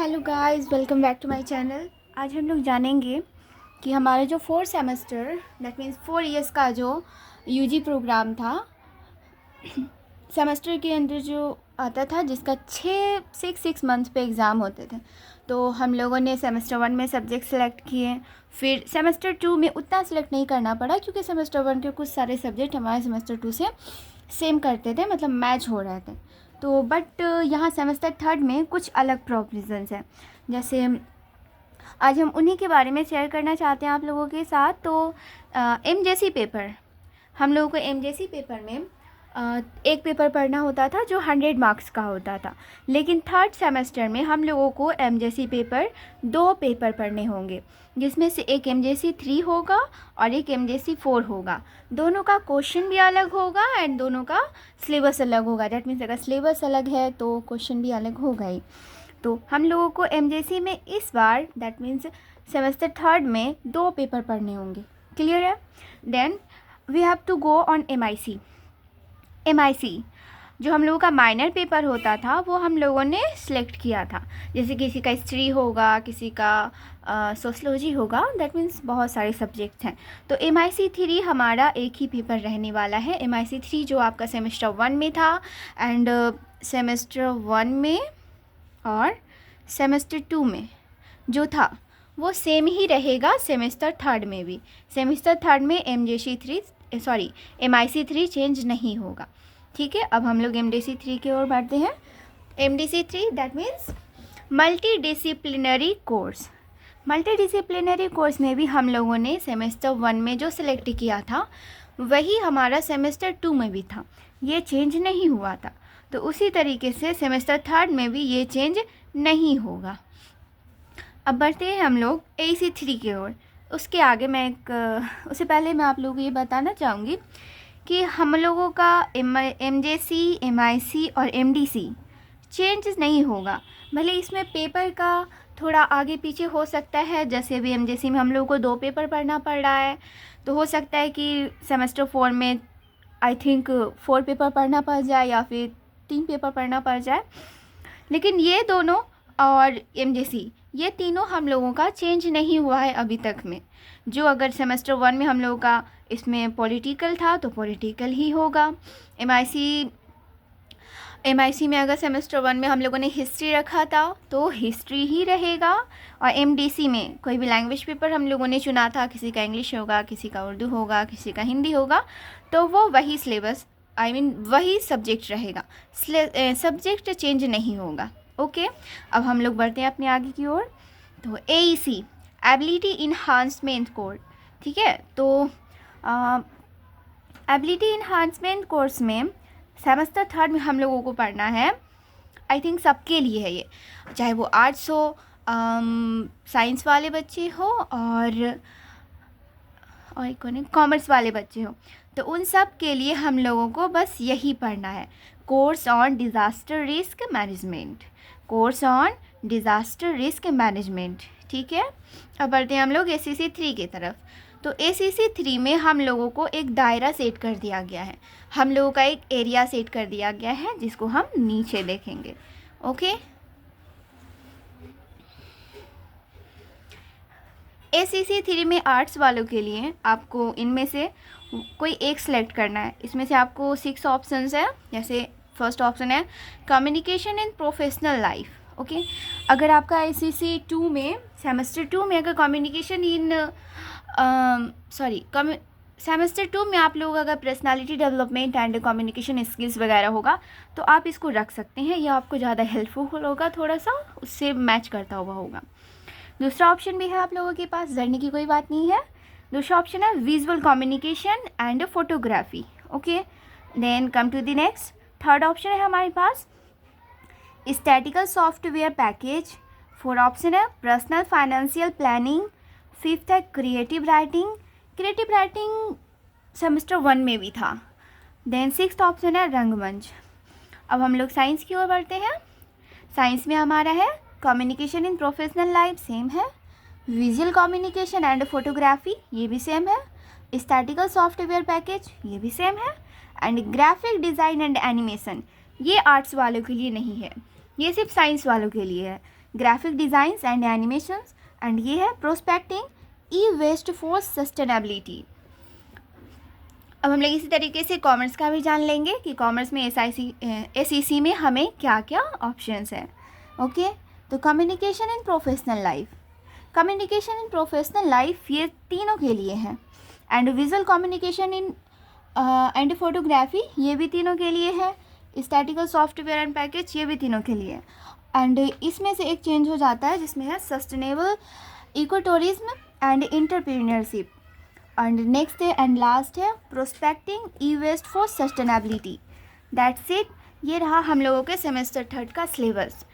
Hello guys, welcome back to my channel. आज हम लोग जानेंगे कि हमारा जो 4 सेमेस्टर दैट मीन्स 4 इयर्स का जो यूजी प्रोग्राम था, सेमेस्टर के अंदर जो आता था, जिसका 6 मंथ्स पे एग्ज़ाम होते थे। तो हम लोगों ने सेमेस्टर 1 में सब्जेक्ट सेलेक्ट किए, फिर सेमेस्टर 2 में उतना सेलेक्ट नहीं करना पड़ा क्योंकि सेमेस्टर 1 के कुछ सारे सब्जेक्ट हमारे सेमेस्टर 2 से सेम करते थे, मतलब मैच हो रहे थे। तो बट यहाँ सेमेस्टर 3 में कुछ अलग प्रोविजंस हैं। जैसे आज हम उन्हीं के बारे में शेयर करना चाहते हैं आप लोगों के साथ। तो एमजेसी पेपर, हम लोगों को एमजेसी पेपर में एक पेपर पढ़ना होता था जो 100 मार्क्स का होता था, लेकिन 3rd सेमेस्टर में हम लोगों को एमजेसी पेपर 2 पेपर पढ़ने होंगे, जिसमें से एक एमजेसी 3 होगा और एक एमजेसी 4 होगा। दोनों का क्वेश्चन भी अलग होगा एंड दोनों का सिलेबस अलग होगा। डैट मीन्स अगर सिलेबस अलग है तो क्वेश्चन भी अलग होगा ही। तो हम लोगों को एमजेसी में इस बार दैट मीन्स सेमेस्टर 3 में 2 पेपर पढ़ने होंगे। क्लियर है? Then we have to go on MIC जो हम लोगों का माइनर पेपर होता था वो हम लोगों ने सिलेक्ट किया था। जैसे किसी का हिस्ट्री होगा, किसी का सोशलॉजी होगा, दैट मीन्स बहुत सारे सब्जेक्ट्स हैं। तो एमआईसी 3 हमारा एक ही पेपर रहने वाला है। एमआईसी 3 जो आपका सेमेस्टर 1 में था एंड सेमेस्टर 1 में और सेमेस्टर 2 में जो था वो सेम ही रहेगा सेमेस्टर 3 में भी। सेमेस्टर 3 में एमआईसी 3 चेंज नहीं होगा। ठीक है, अब हम लोग एमडीसी 3 की ओर बढ़ते हैं। MDC 3 that means multi disciplinary course. Multi disciplinary course में भी हम लोगों ने सेमेस्टर 1 में जो सिलेक्ट किया था वही हमारा सेमेस्टर 2 में भी था, ये चेंज नहीं हुआ था। तो उसी तरीके से सेमेस्टर 3 में भी ये चेंज नहीं होगा। अब बढ़ते हैं हम लोग एसी 3 की ओर। उसके आगे उससे पहले मैं आप लोगों को ये बताना चाहूँगी कि हम लोगों का एमजेसी, एमआईसी और एमडीसी चेंज नहीं होगा। भले इसमें पेपर का थोड़ा आगे पीछे हो सकता है। जैसे अभी एमजेसी में हम लोगों को 2 पेपर पढ़ना पड़ रहा है, तो हो सकता है कि सेमेस्टर 4 में आई थिंक 4 पेपर पढ़ना पड़ जाए या फिर 3 पेपर पढ़ना पड़ जाए। लेकिन ये दोनों और एमजेसी ये तीनों हम लोगों का चेंज नहीं हुआ है अभी तक में। जो अगर सेमेस्टर 1 में हम लोगों का इसमें पॉलिटिकल था तो पॉलिटिकल ही होगा। एमआईसी में अगर सेमेस्टर 1 में हम लोगों ने हिस्ट्री रखा था तो हिस्ट्री ही रहेगा। और एमडीसी में कोई भी लैंग्वेज पेपर हम लोगों ने चुना था, किसी का इंग्लिश होगा, किसी का उर्दू होगा, किसी का हिंदी होगा, तो वो वही सिलेबस वही सब्जेक्ट रहेगा, सब्जेक्ट चेंज नहीं होगा। ओके, अब हम लोग बढ़ते हैं अपने आगे की ओर। तो एईसी एबिलिटी इन्हांसमेंट कोर्स। ठीक है, तो एबिलिटी इन्हांसमेंट कोर्स में सेमेस्टर 3 में हम लोगों को पढ़ना है। आई थिंक सबके लिए है ये, चाहे वो आर्ट्स हो, साइंस वाले बच्चे हो और कॉमर्स वाले बच्चे हो, तो उन सब के लिए हम लोगों को बस यही पढ़ना है, course on disaster risk management. Course on disaster risk management. ठीक है, अब बढ़ते हैं हम लोग एसीसी 3 की तरफ। तो एसीसी 3 में हम लोगों को एक दायरा सेट कर दिया गया है, हम लोगों का एक एरिया सेट कर दिया गया है जिसको हम नीचे देखेंगे। ओके, एसीसी 3 में आर्ट्स वालों के लिए आपको इनमें से कोई एक सिलेक्ट करना है। इसमें से आपको 6 ऑप्शंस है। जैसे फर्स्ट ऑप्शन है communication in professional life. Okay, अगर आपका एसीसी 2 में सेमेस्टर 2 में अगर सेमेस्टर 2 में आप लोग अगर personality development and communication skills वगैरह होगा तो आप इसको रख सकते हैं, यह आपको ज़्यादा हेल्पफुल होगा, थोड़ा सा उससे मैच करता हुआ होगा। दूसरा ऑप्शन भी है आप लोगों के पास, डरने की कोई बात नहीं है। दूसरा ऑप्शन है visual communication and photography. Okay, then come to the next. Third option है हमारे पास statistical software package. Fourth option है पर्सनल फाइनेंशियल प्लानिंग। फिफ्थ है creative writing. Creative writing semester 1 में भी था। देन सिक्स्थ ऑप्शन है रंगमंच। अब हम लोग साइंस की ओर बढ़ते हैं। साइंस में हमारा है communication in professional life, same है। विजुअल कम्युनिकेशन एंड फोटोग्राफी, ये भी सेम है। स्टैटिकल सॉफ्टवेयर पैकेज, ये भी सेम है। And graphic design and animation, ये आर्ट्स वालों के लिए नहीं है, ये सिर्फ साइंस वालों के लिए है। Graphic designs and animations, and ये है prospecting e waste for sustainability. अब हम लोग इसी तरीके से कॉमर्स का भी जान लेंगे कि कॉमर्स में SEC में हमें क्या क्या ऑप्शंस हैं। ओके, तो communication in professional life, communication in professional life ये तीनों के लिए है, and visual communication in and photography ये भी तीनों के लिए है, स्टैटिकल सॉफ्टवेयर एंड पैकेज ये भी तीनों के लिए, एंड इसमें से एक चेंज हो जाता है जिसमें है sustainable eco tourism and entrepreneurship, and next है एंड लास्ट है prospecting e waste for sustainability. That's it, ये रहा हम लोगों के सेमेस्टर 3 का सिलेबस।